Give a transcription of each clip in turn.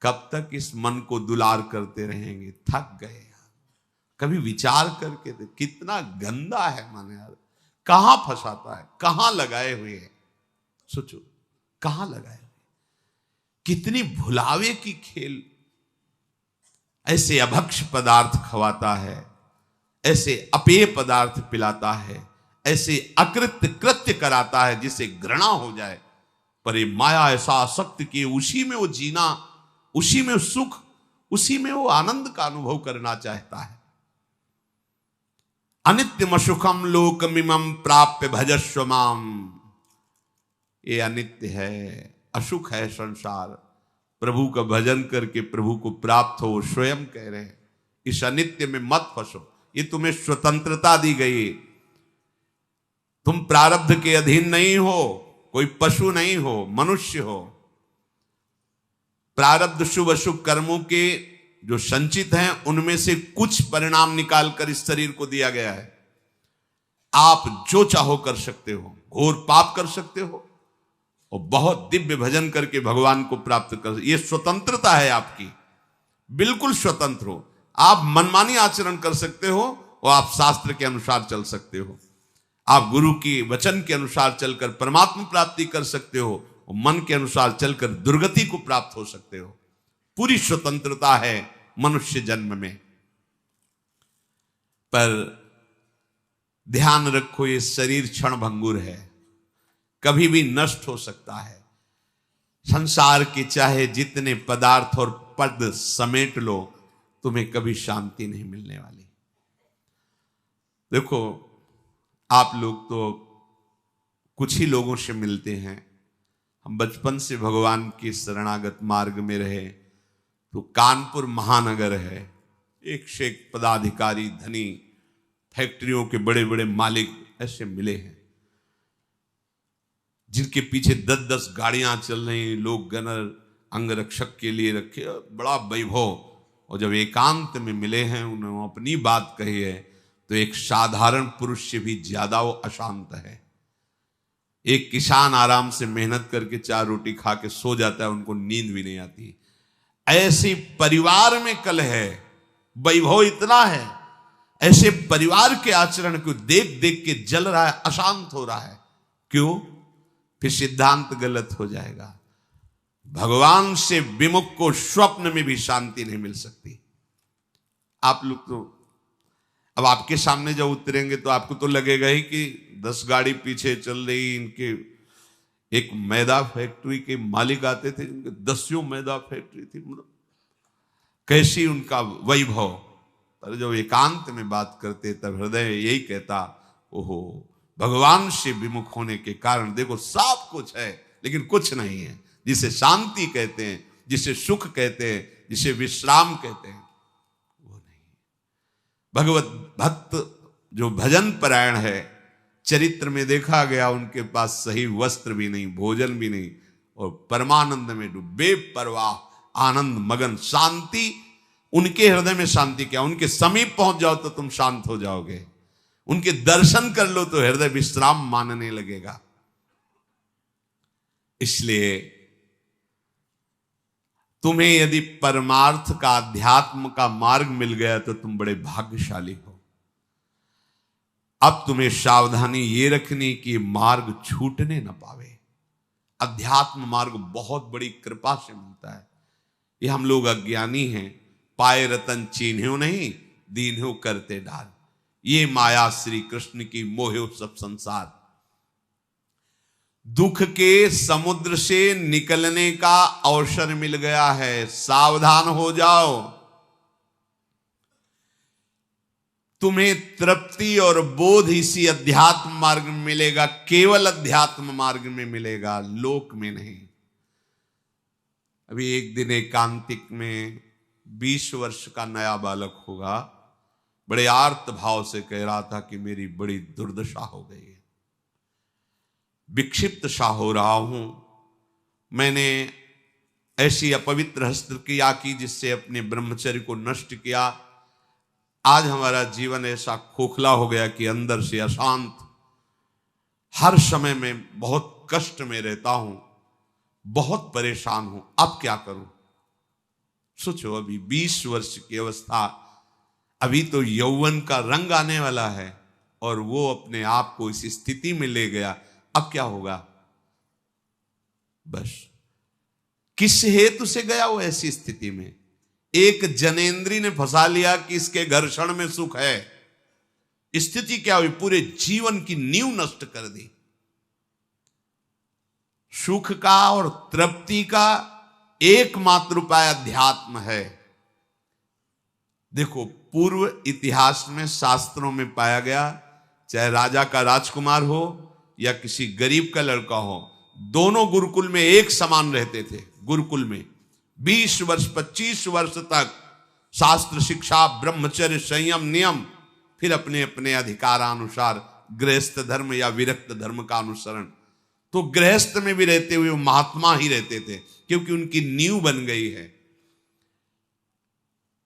कब तक इस मन को दुलार करते रहेंगे? थक गए। कभी विचार करके दे, कितना गंदा है मन यार, कहां फंसाता है, कहां लगाए हुए है। सोचो कहां लगाए हुए, कितनी भुलावे की खेल। ऐसे अभक्ष पदार्थ खवाता है, ऐसे अपेय पदार्थ पिलाता है, ऐसे अकृत्य कृत्य कराता है जिसे घृणा हो जाए। पर ये माया ऐसा आसक्त कि उसी में वो जीना, उसी में सुख, उसी में वो आनंद का अनुभव करना चाहता है। अनित्यम सुखम लोकमिमं प्राप्य भजस्व माम। ये अनित्य है, असुख है संसार। प्रभु का भजन करके प्रभु को प्राप्त हो, स्वयं कह रहे हैं इस अनित्य में मत फंसो। ये तुम्हें स्वतंत्रता दी गई, तुम प्रारब्ध के अधीन नहीं हो, कोई पशु नहीं हो, मनुष्य हो। प्रारब्ध शुभ अशुभ कर्मों के जो संचित हैं उनमें से कुछ परिणाम निकालकर इस शरीर को दिया गया है। आप जो चाहो कर सकते हो, घोर पाप कर सकते हो और बहुत दिव्य भजन करके भगवान को प्राप्त कर। ये स्वतंत्रता है आपकी, बिल्कुल स्वतंत्र हो। आप मनमानी आचरण कर सकते हो और आप शास्त्र के अनुसार चल सकते हो। आप गुरु की वचन के अनुसार चलकर परमात्मा प्राप्ति कर सकते हो और मन के अनुसार चलकर दुर्गति को प्राप्त हो सकते हो। पूरी स्वतंत्रता है मनुष्य जन्म में। पर ध्यान रखो, ये शरीर क्षण भंगुर है, कभी भी नष्ट हो सकता है। संसार के चाहे जितने पदार्थ और पद समेट लो, तुम्हें कभी शांति नहीं मिलने वाली। देखो आप लोग तो कुछ ही लोगों से मिलते हैं। हम बचपन से भगवान के शरणागत मार्ग में रहे, तो कानपुर महानगर है, एक से एक पदाधिकारी, धनी, फैक्ट्रियों के बड़े बड़े मालिक ऐसे मिले हैं जिनके पीछे 10-10 गाड़ियां चल रही, लोग गनर अंगरक्षक के लिए रखे, बड़ा वैभव। और जब एकांत में मिले हैं, उन्होंने अपनी बात कही है, तो एक साधारण पुरुष से भी ज्यादा वो अशांत है। एक किसान आराम से मेहनत करके 4 रोटी खा के सो जाता है, उनको नींद भी नहीं आती। ऐसे परिवार में कलह है, वैभव इतना है, ऐसे परिवार के आचरण को देख देख के जल रहा है, अशांत हो रहा है। क्यों? फिर सिद्धांत गलत हो जाएगा। भगवान से विमुख को स्वप्न में भी शांति नहीं मिल सकती। आप लोग तो अब आपके सामने जब उतरेंगे तो आपको तो लगेगा ही कि 10 गाड़ी पीछे चल रही। इनके एक मैदा फैक्ट्री के मालिक आते थे, जिनके 10 मैदा फैक्ट्री थी, मतलब कैसी उनका वैभव। पर जब एकांत में बात करते तब हृदय यही कहता, ओहो, भगवान से विमुख होने के कारण देखो सब कुछ है लेकिन कुछ नहीं है। जिसे शांति कहते हैं, जिसे सुख कहते हैं, जिसे विश्राम कहते हैं, वो नहीं। भगवत भक्त जो भजन परायण है, चरित्र में देखा गया उनके पास सही वस्त्र भी नहीं, भोजन भी नहीं, और परमानंद में डूबे, परवाह आनंद मगन, शांति। उनके हृदय में शांति क्या, उनके समीप पहुंच जाओ तो तुम शांत हो जाओगे। उनके दर्शन कर लो तो हृदय विश्राम मानने लगेगा। इसलिए तुम्हें यदि परमार्थ का, अध्यात्म का मार्ग मिल गया तो तुम बड़े भाग्यशाली हो। अब तुम्हें सावधानी ये रखनी कि मार्ग छूटने न पावे। अध्यात्म मार्ग बहुत बड़ी कृपा से मिलता है। ये हम लोग अज्ञानी हैं, पाए रतन चीन्ह्यो नहीं, दीन्ह्यो करते डाल। ये माया श्री कृष्ण की मोहे सब संसार। दुख के समुद्र से निकलने का अवसर मिल गया है, सावधान हो जाओ। तुम्हें तृप्ति और बोध इसी अध्यात्म मार्ग में मिलेगा, केवल अध्यात्म मार्ग में मिलेगा, लोक में नहीं। अभी एक दिन एकांतिक में 20 वर्ष का नया बालक होगा, बड़े आर्त भाव से कह रहा था कि मेरी बड़ी दुर्दशा हो गई है, विक्षिप्त सा हो रहा हूं। मैंने ऐसी अपवित्र हस्तक्रिया की जिससे अपने ब्रह्मचर्य को नष्ट किया। आज हमारा जीवन ऐसा खोखला हो गया कि अंदर से अशांत, हर समय में बहुत कष्ट में रहता हूं, बहुत परेशान हूं, अब क्या करूं। सोचो, अभी 20 वर्ष की अवस्था, अभी तो यौवन का रंग आने वाला है, और वो अपने आप को इस स्थिति में ले गया। अब क्या होगा? बस किस हेतु से गया वो ऐसी स्थिति में? एक जनेंद्री ने फंसा लिया कि इसके घर्षण में सुख है। स्थिति क्या हुई? पूरे जीवन की नींव नष्ट कर दी। सुख का और तृप्ति का एकमात्र उपाय अध्यात्म है। देखो, पूर्व इतिहास में, शास्त्रों में पाया गया, चाहे राजा का राजकुमार हो या किसी गरीब का लड़का हो, दोनों गुरुकुल में एक समान रहते थे। गुरुकुल में 20 वर्ष 25 वर्ष तक शास्त्र शिक्षा, ब्रह्मचर्य, संयम, नियम, फिर अपने अपने अधिकारानुसार गृहस्थ धर्म या विरक्त धर्म का अनुसरण। तो गृहस्थ में भी रहते हुए वो महात्मा ही रहते थे, क्योंकि उनकी नींव बन गई है।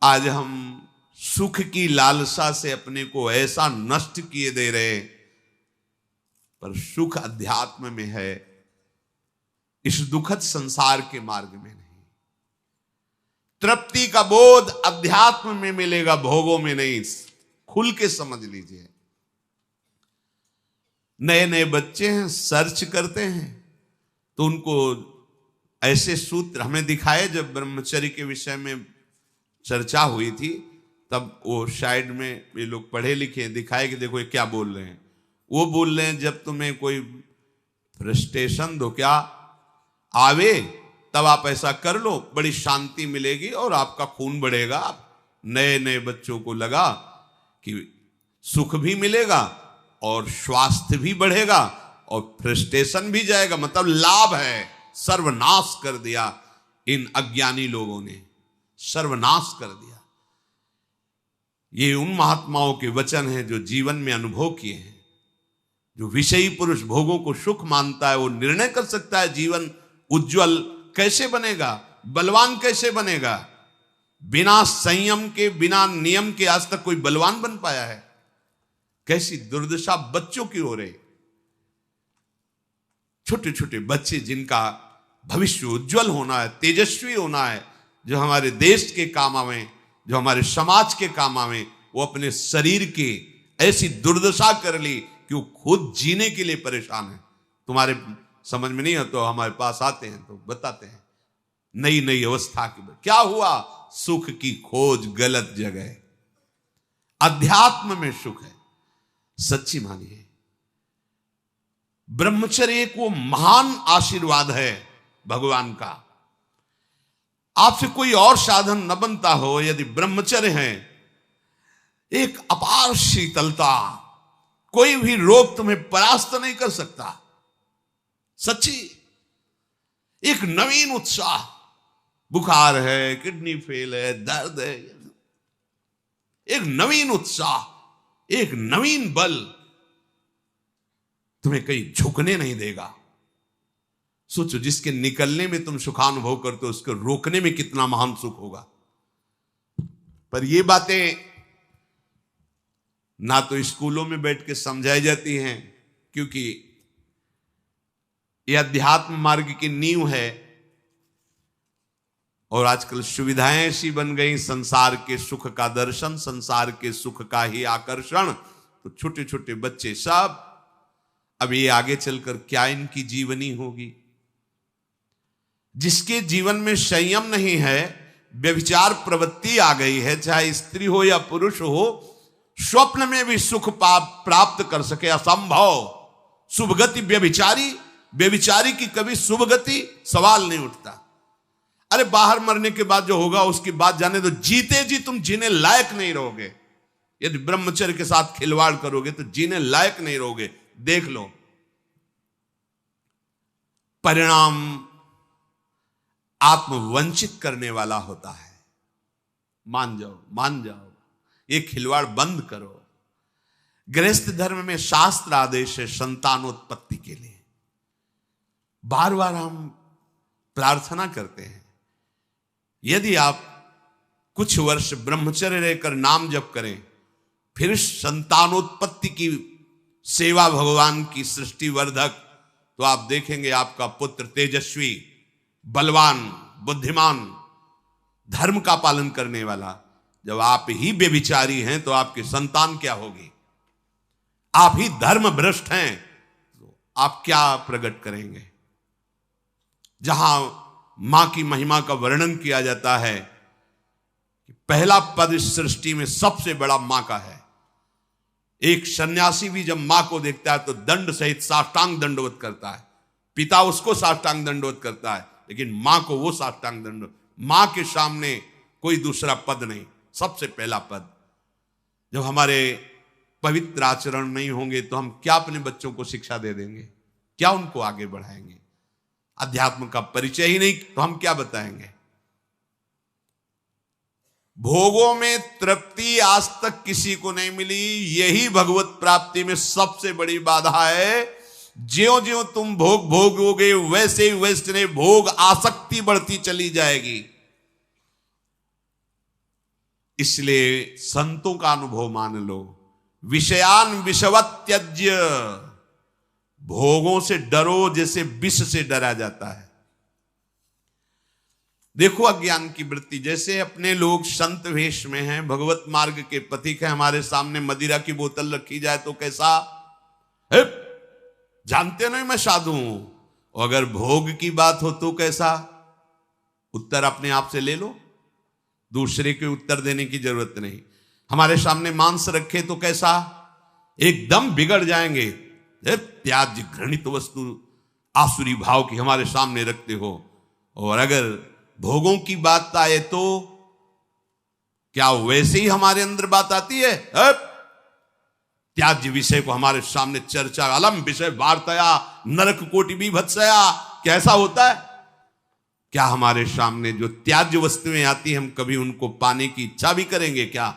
आज हम सुख की लालसा से अपने को ऐसा नष्ट किए दे रहे, पर सुख अध्यात्म में है, इस दुखद संसार के मार्ग में नहीं। तृप्ति का बोध अध्यात्म में मिलेगा, भोगों में नहीं। खुल के समझ लीजिए। नए नए बच्चे हैं, सर्च करते हैं, तो उनको ऐसे सूत्र हमें दिखाए। जब ब्रह्मचर्य के विषय में चर्चा हुई थी, तब वो साइड में ये लोग पढ़े लिखे दिखाए कि देखो ये क्या बोल रहे हैं। वो बोल रहे हैं, जब तुम्हें कोई फ्रस्ट्रेशन दो क्या आवे, तब आप ऐसा कर लो, बड़ी शांति मिलेगी और आपका खून बढ़ेगा। नए नए बच्चों को लगा कि सुख भी मिलेगा और स्वास्थ्य भी बढ़ेगा और फ्रस्ट्रेशन भी जाएगा, मतलब लाभ है। सर्वनाश कर दिया इन अज्ञानी लोगों ने, सर्वनाश कर दिया। ये उन महात्माओं के वचन हैं जो जीवन में अनुभव किए हैं। जो विषयी पुरुष भोगों को सुख मानता है, वो निर्णय कर सकता है जीवन उज्जवल कैसे बनेगा, बलवान कैसे बनेगा। बिना संयम के, बिना नियम के आज तक कोई बलवान बन पाया है? कैसी दुर्दशा बच्चों की हो रही। छोटे छोटे बच्चे जिनका भविष्य उज्जवल होना है, तेजस्वी होना है, जो हमारे देश के काम आवे, जो हमारे समाज के काम आवे, वो अपने शरीर की ऐसी दुर्दशा कर ली कि वो खुद जीने के लिए परेशान है। तुम्हारे समझ में नहीं है तो हमारे पास आते हैं तो बताते हैं नई नई अवस्था की। क्या हुआ? सुख की खोज गलत जगह। अध्यात्म में सुख है, सच्ची मानिए। ब्रह्मचर्य एक वो महान आशीर्वाद है भगवान का। आपसे कोई और साधन न बनता हो, यदि ब्रह्मचर्य है, एक अपार शीतलता, कोई भी रोग तुम्हें परास्त नहीं कर सकता। सच्ची, एक नवीन उत्साह। बुखार है, किडनी फेल है, दर्द है, एक नवीन उत्साह, एक नवीन बल तुम्हें कहीं झुकने नहीं देगा। सोचो, जिसके निकलने में तुम सुखानुभव करते हो, उसको रोकने में कितना महान सुख होगा। पर ये बातें ना तो स्कूलों में बैठ के समझाई जाती हैं, क्योंकि यह अध्यात्म मार्ग की नींव है। और आजकल सुविधाएं ऐसी बन गई, संसार के सुख का दर्शन, संसार के सुख का ही आकर्षण। तो छोटे छोटे बच्चे सब, अब ये आगे चलकर क्या इनकी जीवनी होगी। जिसके जीवन में संयम नहीं है, व्यभिचार प्रवृत्ति आ गई है, चाहे स्त्री हो या पुरुष हो, स्वप्न में भी सुख प्राप्त कर सके असंभव। शुभ गति व्यभिचारी, व्यभिचारी की कभी शुभ गति सवाल नहीं उठता। अरे बाहर मरने के बाद जो होगा उसकी बात जाने दो, जीते जी तुम जीने लायक नहीं रहोगे। यदि ब्रह्मचर्य के साथ खिलवाड़ करोगे तो जीने लायक नहीं रहोगे। देख लो परिणाम आत्मवंचित करने वाला होता है। मान जाओ, मान जाओ, ये खिलवाड़ बंद करो। गृहस्थ धर्म में शास्त्र आदेश है संतानोत्पत्ति के लिए। बार बार हम प्रार्थना करते हैं, यदि आप कुछ वर्ष ब्रह्मचर्य रहकर नाम जप करें, फिर संतानोत्पत्ति की सेवा भगवान की सृष्टि वर्धक, तो आप देखेंगे आपका पुत्र तेजस्वी, बलवान, बुद्धिमान, धर्म का पालन करने वाला। जब आप ही बेविचारी हैं तो आपकी संतान क्या होगी? आप ही धर्म भ्रष्ट हैं तो आप क्या प्रकट करेंगे? जहां मां की महिमा का वर्णन किया जाता है, पहला पद इस सृष्टि में सबसे बड़ा मां का है। एक सन्यासी भी जब मां को देखता है तो दंड सहित साष्टांग दंडवत करता है। पिता उसको साष्टांग दंडवत करता है, लेकिन मां को वो साष्टांग दंडवत। मां के सामने कोई दूसरा पद नहीं, सबसे पहला पद। जब हमारे पवित्र आचरण नहीं होंगे तो हम क्या अपने बच्चों को शिक्षा दे देंगे? क्या उनको आगे बढ़ाएंगे? अध्यात्म का परिचय ही नहीं तो हम क्या बताएंगे? भोगों में तृप्ति आज तक किसी को नहीं मिली, यही भगवत प्राप्ति में सबसे बड़ी बाधा है। ज्यों ज्यों तुम भोग भोगोगे वैसे ही वैसे भोग आसक्ति बढ़ती चली जाएगी। इसलिए संतों का अनुभव मान लो, विषयान विषवत त्यज्य। भोगों से डरो जैसे विष से डरा जाता है। देखो अज्ञान की वृत्ति, जैसे अपने लोग संत वेश में हैं, भगवत मार्ग के पथिक है, हमारे सामने मदिरा की बोतल रखी जाए तो कैसा? जानते नहीं मैं साधु हूं। और अगर भोग की बात हो तो कैसा? उत्तर अपने आप से ले लो, दूसरे के उत्तर देने की जरूरत नहीं। हमारे सामने मांस रखे तो कैसा? एकदम बिगड़ जाएंगे। त्याज्य घृणित वस्तु आसुरी भाव की हमारे सामने रखते हो। और अगर भोगों की बात आए तो क्या वैसे ही हमारे अंदर बात आती है? त्याज्य विषय को हमारे सामने चर्चा, अलम विषय वार्तया नरक कोटि बीभत्सया, कैसा होता है? क्या हमारे सामने जो त्याज्य वस्तुएं आती हैं हम कभी उनको पाने की इच्छा भी करेंगे क्या?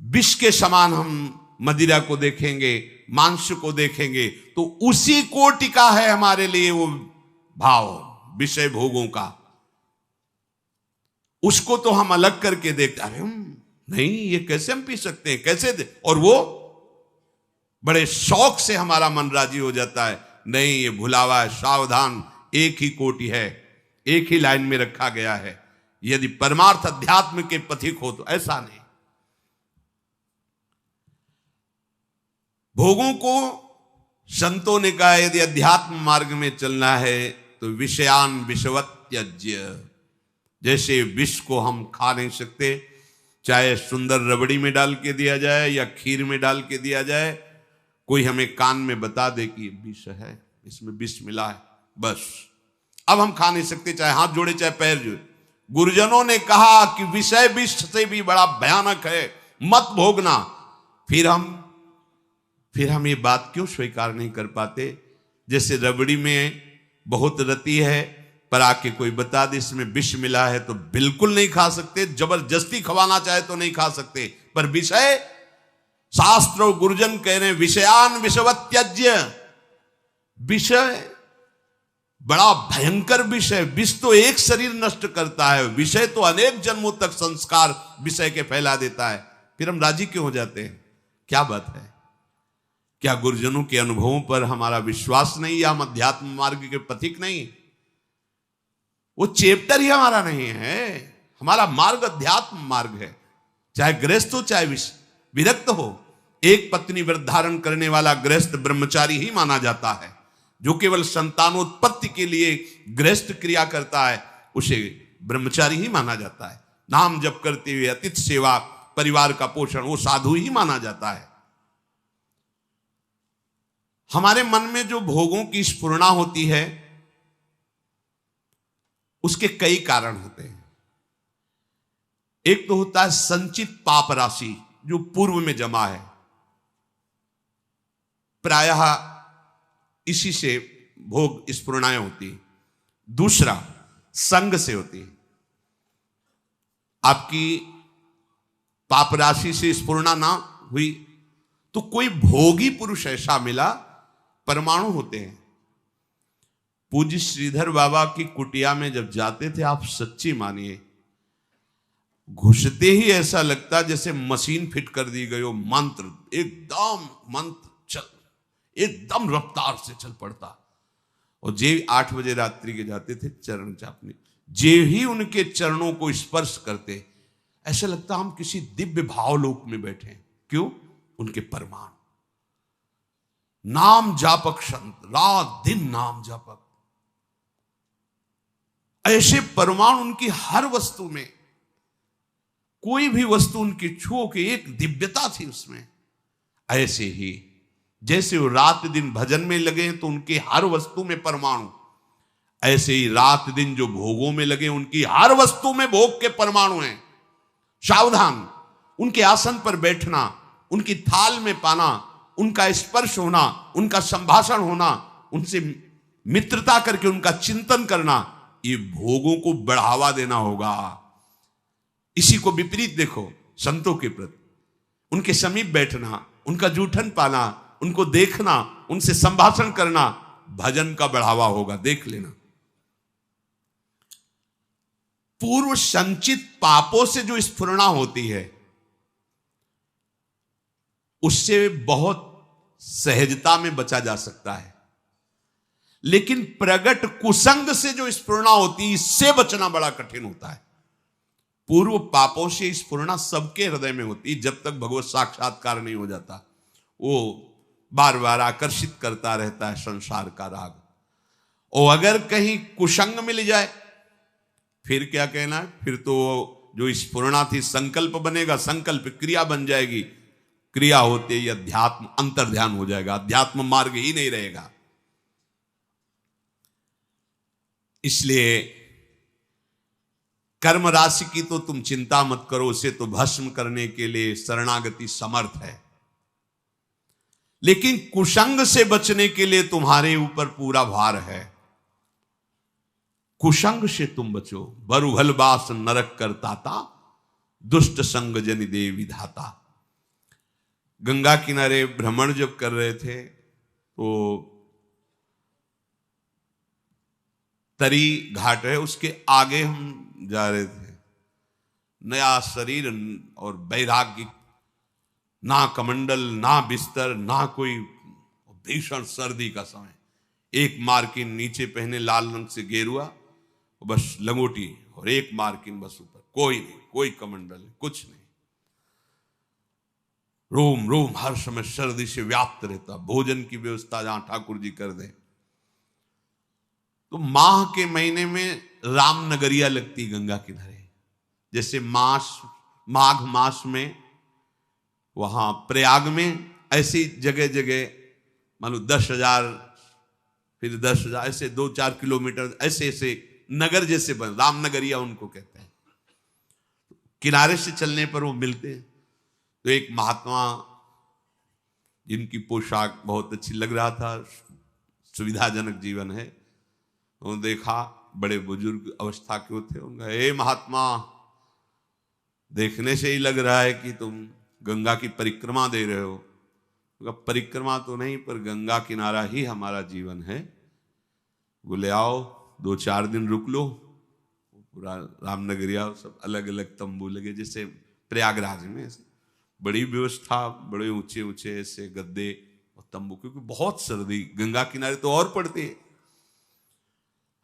विष के समान हम मदिरा को देखेंगे, मांस को देखेंगे तो उसी कोटि का है हमारे लिए वो भाव विषय भोगों का। उसको तो हम अलग करके देखते, अरे नहीं ये कैसे हम पी सकते हैं, कैसे दे? और वो बड़े शौक से हमारा मन राजी हो जाता है। नहीं, ये भुलावा है, सावधान, एक ही कोटि है, एक ही लाइन में रखा गया है। यदि परमार्थ अध्यात्म के पथिक हो तो ऐसा नहीं। भोगों को संतों ने कहा यदि अध्यात्म मार्ग में चलना है तो विषयान विषवत त्यज्य। जैसे विष को हम खा नहीं सकते, चाहे सुंदर रबड़ी में डाल के दिया जाए या खीर में डाल के दिया जाए, कोई हमें कान में बता दे कि विष है, इसमें विष मिला है, बस अब हम खा नहीं सकते, चाहे हाथ जोड़े चाहे पैर जोड़े। गुरुजनों ने कहा कि विषय विष से भी बड़ा भयानक है, मत भोगना। फिर हम ये बात क्यों स्वीकार नहीं कर पाते? जैसे रबड़ी में बहुत रति है, पर आके कोई बता दे इसमें विष मिला है तो बिल्कुल नहीं खा सकते। जबरदस्ती खवाना चाहे तो नहीं खा सकते, पर विषय, शास्त्र और गुरुजन कह रहे हैं विषयान विषवत त्यज्य। विषय बड़ा भयंकर विषय। विष तो एक शरीर नष्ट करता है, विषय तो अनेक जन्मों तक संस्कार विषय के फैला देता है। फिर हम राजी क्यों हो जाते हैं? क्या बात है? क्या गुरुजनों के अनुभवों पर हमारा विश्वास नहीं, या हम अध्यात्म मार्ग के पथिक नहीं? वो चैप्टर ही हमारा नहीं है। हमारा मार्ग अध्यात्म मार्ग है। चाहे गृहस्थ हो चाहे विरक्त हो, एक पत्नी व्रत धारण करने वाला गृहस्थ ब्रह्मचारी ही माना जाता है। जो केवल संतानोत्पत्ति के लिए गृहस्थ क्रिया करता है उसे ब्रह्मचारी ही माना जाता है। नाम जप करते हुए अतिथि सेवा, परिवार का पोषण, वो साधु ही माना जाता है। हमारे मन में जो भोगों की स्फुरणा होती है उसके कई कारण होते हैं। एक तो होता है संचित पाप राशि जो पूर्व में जमा है, प्रायः इसी से भोग स्फुरणाएं होती है। दूसरा संग से होती है। आपकी पाप राशि से स्फुरणा ना हुई तो कोई भोगी पुरुष ऐसा मिला, परमाणु होते हैं। पूज्य श्रीधर बाबा की कुटिया में जब जाते थे, आप सच्ची मानिए, घुसते ही ऐसा लगता जैसे मशीन फिट कर दी गई हो। मंत्र एकदम रफ्तार से चल पड़ता। और जे 8 बजे रात्रि के जाते थे, चरण चापने जे ही उनके चरणों को स्पर्श करते, ऐसा लगता हम किसी दिव्य भावलोक में बैठे हैं। क्यों? उनके परमाणु, नाम जापक संत, रात दिन नाम जापक, ऐसे परमाणु उनकी हर वस्तु में, कोई भी वस्तु उनकी छुओ के एक दिव्यता थी उसमें। ऐसे ही जैसे वो रात दिन भजन में लगे तो उनके हर वस्तु में परमाणु, ऐसे ही रात दिन जो भोगों में लगे उनकी हर वस्तु में भोग के परमाणु हैं। सावधान, उनके आसन पर बैठना, उनकी थाल में पाना, उनका स्पर्श होना, उनका संभाषण होना, उनसे मित्रता करके उनका चिंतन करना, ये भोगों को बढ़ावा देना होगा। इसी को विपरीत देखो संतों के प्रति, उनके समीप बैठना, उनका जूठन पाना, उनको देखना, उनसे संभाषण करना, भजन का बढ़ावा होगा। देख लेना, पूर्व संचित पापों से जो स्फुरणा होती है उससे बहुत सहजता में बचा जा सकता है, लेकिन प्रगट कुसंग से जो स्फुरणा होती है इससे बचना बड़ा कठिन होता है। पूर्व पापों से स्फुरणा सबके हृदय में होती है जब तक भगवत साक्षात्कार नहीं हो जाता। वो बार बार आकर्षित करता रहता है संसार का राग। और अगर कहीं कुसंग मिल जाए फिर क्या कहना है, फिर तो जो स्फुरणा थी संकल्प बनेगा, संकल्प क्रिया बन जाएगी, क्रिया होते ही अध्यात्म अंतर्ध्यान हो जाएगा, अध्यात्म मार्ग ही नहीं रहेगा। इसलिए कर्म राशि की तो तुम चिंता मत करो, उसे तो भस्म करने के लिए शरणागति समर्थ है, लेकिन कुसंग से बचने के लिए तुम्हारे ऊपर पूरा भार है। कुसंग से तुम बचो। बरुहल बास नरक करताता, दुष्ट संग जनि दे विधाता। गंगा किनारे भ्रमण जब कर रहे थे तो तरी घाट है, उसके आगे हम जा रहे थे। नया शरीर और वैराग्य, ना कमंडल, ना बिस्तर, ना कोई, भीषण सर्दी का समय। एक मार्किन नीचे पहने लाल रंग से गेरुआ, बस लंगोटी, और एक मार्किन बस ऊपर, कोई नहीं, कोई कमंडल, कुछ नहीं। रोम रोम हर समय सर्दी से व्याप्त रहता। भोजन की व्यवस्था जहां ठाकुर जी कर दें। तो माह के महीने में रामनगरिया लगती गंगा किनारे, जैसे माघ मास में वहां प्रयाग में, ऐसी जगह जगह मान लो 10,000, फिर 10,000, ऐसे 2-4 किलोमीटर ऐसे ऐसे नगर जैसे बन, रामनगरिया उनको कहते हैं। किनारे से चलने पर वो मिलते हैं। तो एक महात्मा जिनकी पोशाक बहुत अच्छी लग रहा था, सुविधाजनक जीवन है, वो देखा, बड़े बुजुर्ग अवस्था के थे। उनका, हे महात्मा, देखने से ही लग रहा है कि तुम गंगा की परिक्रमा दे रहे हो। परिक्रमा तो नहीं, पर गंगा किनारा ही हमारा जीवन है। बोले आओ 2-4 दिन रुक लो। पूरा रामनगरिया सब अलग अलग तंबू लगे, जैसे प्रयागराज में ऐसे बड़ी व्यवस्था, बड़े ऊंचे ऊंचे ऐसे गद्दे और तंबू, क्योंकि बहुत सर्दी गंगा किनारे तो और पड़ती है।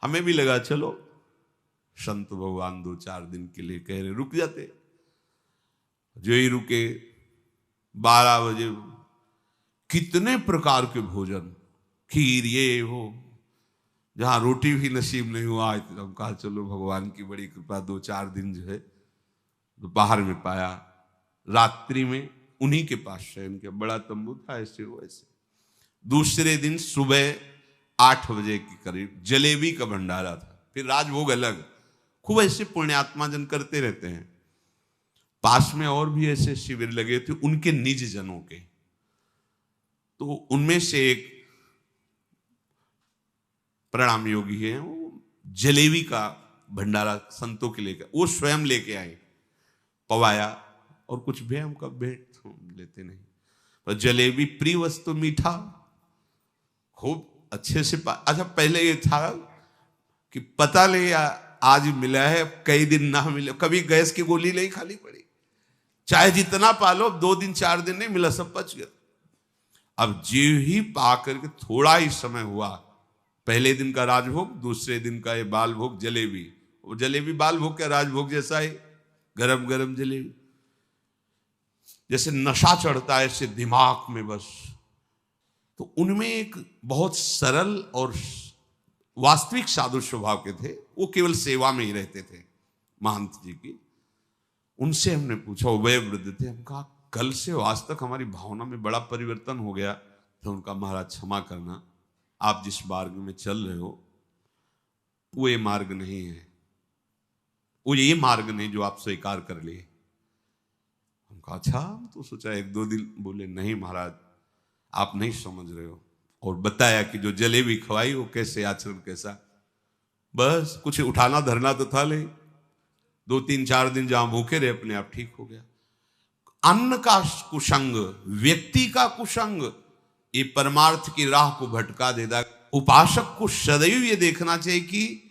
हमें भी लगा चलो संत भगवान 2-4 दिन के लिए कह रहे, रुक जाते। जो ही रुके 12 बजे कितने प्रकार के भोजन, खीर, ये हो, जहां रोटी भी नसीब नहीं हुआ। तो हम कहा चलो भगवान की बड़ी कृपा, 2-4 दिन जो है दोपहर में पाया। रात्रि में उन्हीं के पास शयन किया, बड़ा तंबू था, ऐसे हो ऐसे। दूसरे दिन सुबह 8 बजे के करीब जलेबी का भंडारा था, फिर राजभोग अलग। खूब ऐसे पुण्यात्मा जन करते रहते हैं। पास में और भी ऐसे शिविर लगे थे उनके निज जनों के। तो उनमें से एक प्रणाम योगी है, वो जलेबी का भंडारा संतों के लेकर, वो स्वयं लेके आए, पवाया, और कुछ भी हम कब भेंट लेते नहीं, पर जलेबी प्रिय वस्तु, मीठा खूब अच्छे से। अच्छा, पहले ये था कि पता ले आज मिला है, कई दिन ना मिले, कभी गैस की गोली नहीं खाली पड़ी, चाहे जितना पालो, 2 दिन 4 दिन नहीं मिला, सब पच गया। अब जीव ही पा करके थोड़ा ही समय हुआ, पहले दिन का राजभोग, दूसरे दिन का ये बाल भोग जलेबी, वो जलेबी बाल भोग क्या, राजभोग जैसा है, गरम गरम जलेबी। जैसे नशा चढ़ता है ऐसे दिमाग में बस। तो उनमें एक बहुत सरल और वास्तविक साधु स्वभाव के थे, वो केवल सेवा में ही रहते थे महंत जी की। उनसे हमने पूछा, वो वय वृद्ध थे, हम कहा कल से आज तक हमारी भावना में बड़ा परिवर्तन हो गया। तो उनका, महाराज क्षमा करना, आप जिस मार्ग में चल रहे हो वो ये मार्ग नहीं है, वो ये मार्ग नहीं जो आप स्वीकार कर लिए। हम कहा अच्छा, हम तो सोचा एक दो दिन। बोले नहीं महाराज, आप नहीं समझ रहे हो। और बताया कि जो जलेबी खवाई वो कैसे आचरण कैसा। बस कुछ उठाना धरना तो था नहीं, 2-3-4 दिन जहां भूखे रहे अपने आप ठीक हो गया। अन्न का कुसंग, व्यक्ति का कुसंग, ये परमार्थ की राह को भटका देता। उपासक को सदैव ये देखना चाहिए कि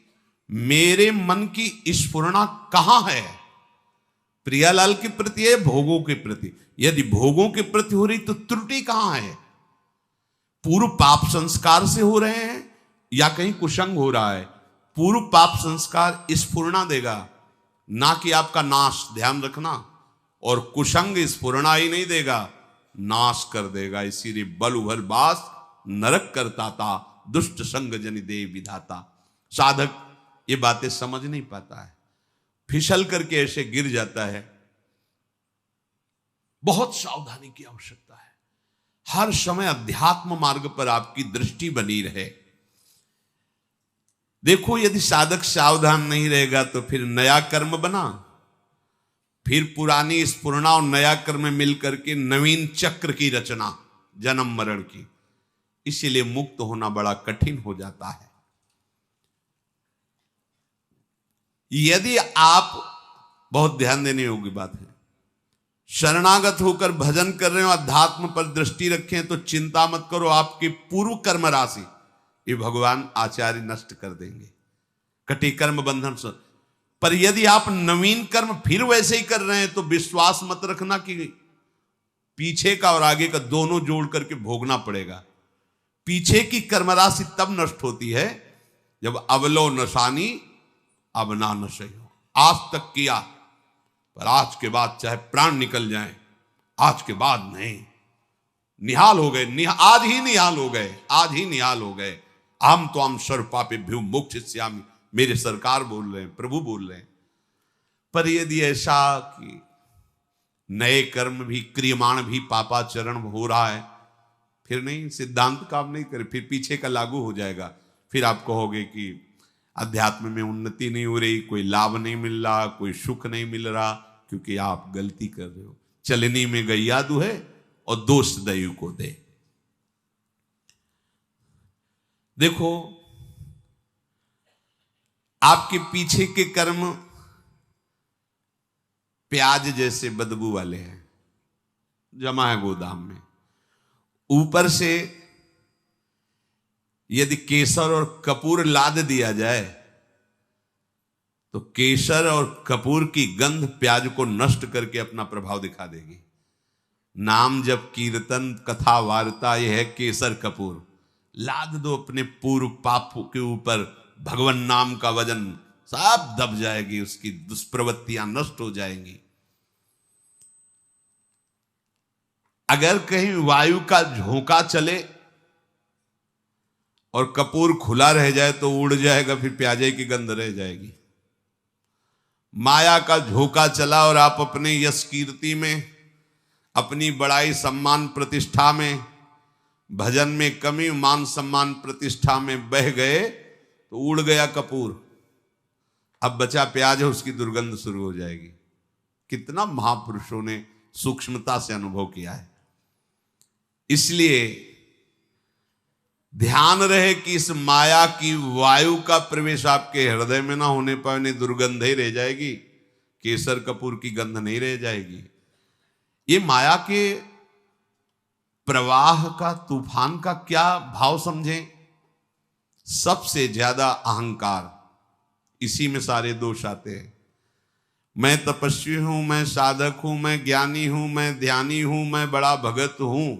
मेरे मन की स्फुरना कहां है, प्रियालाल के प्रति है, भोगों के प्रति। यदि भोगों के प्रति हो रही तो त्रुटि कहां है, पूर्व पाप संस्कार से हो रहे हैं या कहीं कुसंग हो रहा है। पूर्व पाप संस्कार स्फुरना देगा, ना कि आपका नाश, ध्यान रखना। और कुसंग स्फुरना ही नहीं देगा, नाश कर देगा। इसीलिए बल उभर बास नरक करता था, दुष्ट संग जनि दे विधाता। साधक ये बातें समझ नहीं पाता है, फिसल करके ऐसे गिर जाता है। बहुत सावधानी की आवश्यकता है। हर समय अध्यात्म मार्ग पर आपकी दृष्टि बनी रहे। देखो, यदि साधक सावधान नहीं रहेगा तो फिर नया कर्म बना, फिर पुरानी स्फुरना और नया कर्म मिलकर के नवीन चक्र की रचना, जन्म मरण की। इसीलिए मुक्त होना बड़ा कठिन हो जाता है। यदि आप, बहुत ध्यान देने योग्य बात है, शरणागत होकर भजन कर रहे हो, अध्यात्म पर दृष्टि रखें, तो चिंता मत करो, आपकी पूर्व कर्म राशि ये भगवान आचार्य नष्ट कर देंगे, कटी कर्म बंधन से। पर यदि आप नवीन कर्म फिर वैसे ही कर रहे हैं तो विश्वास मत रखना कि पीछे का और आगे का दोनों जोड़ करके भोगना पड़ेगा। पीछे की कर्म राशि तब नष्ट होती है जब अवलो नशानी अब ना नशे हो। आज तक किया, पर आज के बाद चाहे प्राण निकल जाए, आज के बाद नहीं। निहाल हो गए, आज ही निहाल हो गए, आज ही निहाल हो गए। हम तो हम सर्व पापे भ्यू मोक्षयिष्यामि, मेरे सरकार बोल रहे हैं, प्रभु बोल रहे हैं। पर यदि ऐसा कि नए कर्म भी, क्रियमाण भी पापाचरण हो रहा है, फिर नहीं, सिद्धांत काम नहीं करे, फिर पीछे का लागू हो जाएगा। फिर आप कहोगे कि अध्यात्म में उन्नति नहीं हो रही, कोई लाभ नहीं मिल रहा, कोई सुख नहीं मिल रहा, क्योंकि आप गलती कर रहे हो। चलनी में गैया दुहे और दोष दैव को दे। देखो, आपके पीछे के कर्म प्याज जैसे बदबू वाले हैं, जमा है गोदाम में। ऊपर से यदि केसर और कपूर लाद दिया जाए तो केसर और कपूर की गंध प्याज को नष्ट करके अपना प्रभाव दिखा देगी। नाम जब कीर्तन कथा वार्ता, यह है केसर कपूर। लाद दो अपने पूर्व पाप के ऊपर, भगवान नाम का वजन, सब दब जाएगी, उसकी दुष्प्रवृत्तियां नष्ट हो जाएंगी। अगर कहीं वायु का झोंका चले और कपूर खुला रह जाए तो उड़ जाएगा, फिर प्याजे की गंध रह जाएगी। माया का झोंका चला और आप अपने यश कीर्ति में, अपनी बड़ाई सम्मान प्रतिष्ठा में, भजन में कमी, मान सम्मान प्रतिष्ठा में बह गए तो उड़ गया कपूर। अब बचा प्याज है, उसकी दुर्गंध शुरू हो जाएगी। कितना महापुरुषों ने सूक्ष्मता से अनुभव किया है। इसलिए ध्यान रहे कि इस माया की वायु का प्रवेश आपके हृदय में ना होने पाए, नहीं दुर्गंध ही रह जाएगी, केसर कपूर की गंध नहीं रह जाएगी। ये माया के प्रवाह का, तूफान का क्या भाव समझें? सबसे ज्यादा अहंकार, इसी में सारे दोष आते हैं। मैं तपस्वी हूं, मैं साधक हूं, मैं ज्ञानी हूं, मैं ध्यानी हूं, मैं बड़ा भगत हूं।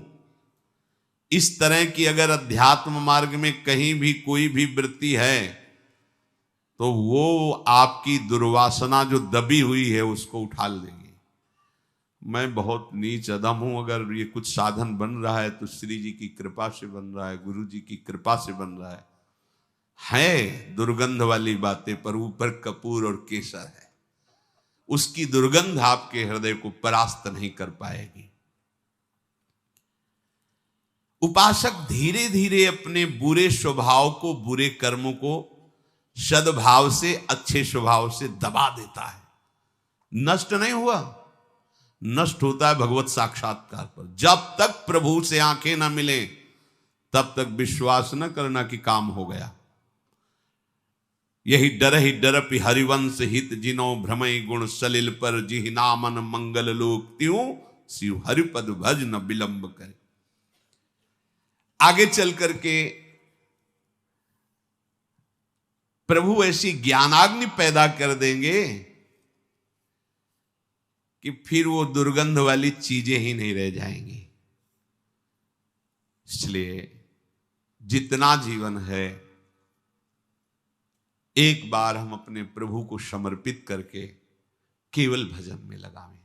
इस तरह की अगर अध्यात्म मार्ग में कहीं भी कोई भी वृत्ति है तो वो आपकी दुर्वासना जो दबी हुई है उसको उठा लेंगे। मैं बहुत नीच अदम हूं, अगर ये कुछ साधन बन रहा है तो श्री जी की कृपा से बन रहा है, गुरु जी की कृपा से बन रहा है दुर्गंध वाली बातें, पर ऊपर कपूर और केसर है, उसकी दुर्गंध आपके हृदय को परास्त नहीं कर पाएगी। उपासक धीरे धीरे अपने बुरे स्वभाव को, बुरे कर्मों को सद्भाव से, अच्छे स्वभाव से दबा देता है। नष्ट नहीं हुआ, नष्ट होता है भगवत साक्षात्कार पर। जब तक प्रभु से आंखें ना मिले तब तक विश्वास न करना कि काम हो गया। यही डर हरिवंश हित जिनो भ्रमय गुण सलिल पर, जिहि नामन मंगल लोक त्यों शिव हरिपद भज न विलंब करे। आगे चल करके प्रभु ऐसी ज्ञानाग्नि पैदा कर देंगे कि फिर वो दुर्गंध वाली चीजें ही नहीं रह जाएंगी। इसलिए जितना जीवन है एक बार हम अपने प्रभु को समर्पित करके केवल भजन में लगावें।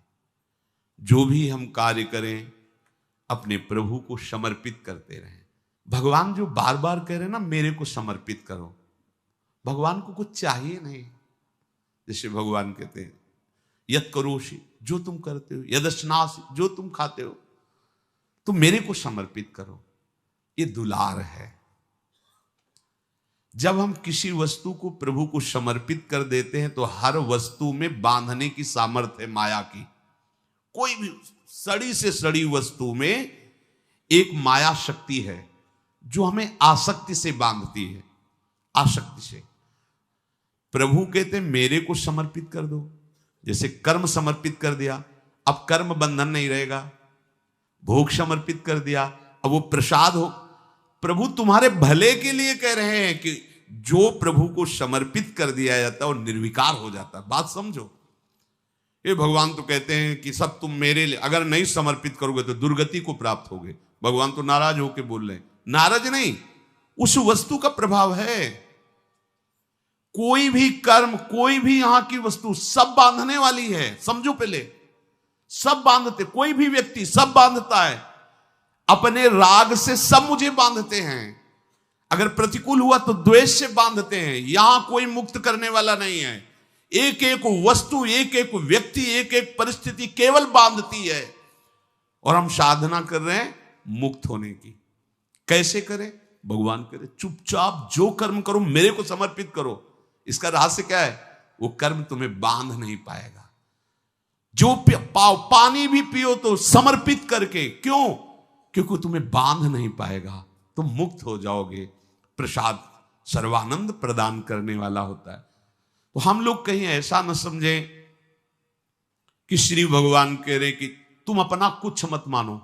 जो भी हम कार्य करें अपने प्रभु को समर्पित करते रहें। भगवान जो बार बार कह रहे हैं ना, मेरे को समर्पित करो, भगवान को कुछ चाहिए नहीं। जैसे भगवान कहते हैं यत् करोषि, जो तुम करते हो, यदश्नासि, जो तुम खाते हो, तुम मेरे को समर्पित करो। ये दुलार है। जब हम किसी वस्तु को प्रभु को समर्पित कर देते हैं तो हर वस्तु में बांधने की सामर्थ्य है माया की। कोई भी सड़ी से सड़ी वस्तु में एक माया शक्ति है जो हमें आसक्ति से बांधती है, आसक्ति से। प्रभु कहते हैं मेरे को समर्पित कर दो। जैसे कर्म समर्पित कर दिया, अब कर्म बंधन नहीं रहेगा। भोग समर्पित कर दिया, अब वो प्रसाद हो। प्रभु तुम्हारे भले के लिए कह रहे हैं कि जो प्रभु को समर्पित कर दिया जाता है वो निर्विकार हो जाता है। बात समझो। ये भगवान तो कहते हैं कि सब तुम मेरे लिए, अगर नहीं समर्पित करोगे तो दुर्गति को प्राप्त होगे। भगवान तो नाराज होकर बोल रहे हैं। नाराज नहीं, उस वस्तु का प्रभाव है। कोई भी कर्म, कोई भी यहां की वस्तु सब बांधने वाली है। समझो पहले, सब बांधते, कोई भी व्यक्ति सब बांधता है। अपने राग से सब मुझे बांधते हैं। अगर प्रतिकूल हुआ तो द्वेष से बांधते हैं। यहां कोई मुक्त करने वाला नहीं है। एक एक वस्तु, एक एक व्यक्ति, एक एक परिस्थिति केवल बांधती है। और हम साधना कर रहे हैं मुक्त होने की। कैसे करें? भगवान करे चुपचाप जो कर्म करो मेरे को समर्पित करो। इसका रहस्य क्या है? वो कर्म तुम्हें बांध नहीं पाएगा। जो पानी भी पियो तो समर्पित करके। क्यों? क्योंकि तुम्हें बांध नहीं पाएगा। तुम मुक्त हो जाओगे। प्रसाद सर्वानंद प्रदान करने वाला होता है। तो हम लोग कहीं ऐसा न समझें कि श्री भगवान कह रहे कि तुम अपना कुछ मत मानो,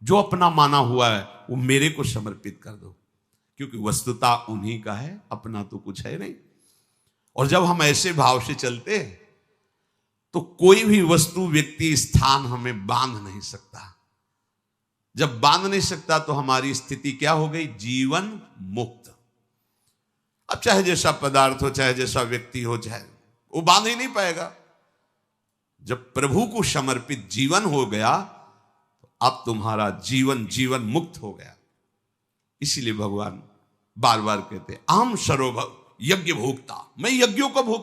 जो अपना माना हुआ है वो मेरे को समर्पित कर दो। क्योंकि वस्तुता उन्हीं का है, अपना तो कुछ है नहीं। और जब हम ऐसे भाव से चलते तो कोई भी वस्तु, व्यक्ति, स्थान हमें बांध नहीं सकता। जब बांध नहीं सकता तो हमारी स्थिति क्या हो गई? जीवन मुक्त। अब चाहे जैसा पदार्थ हो, चाहे जैसा व्यक्ति हो, चाहे वो बांध ही नहीं पाएगा। जब प्रभु को समर्पित जीवन हो गया तो अब तुम्हारा जीवन जीवन मुक्त हो गया। इसीलिए भगवान बार बार कहते अहम सरोभ यज्ञ भोक्ता, मैं यज्ञों का भोग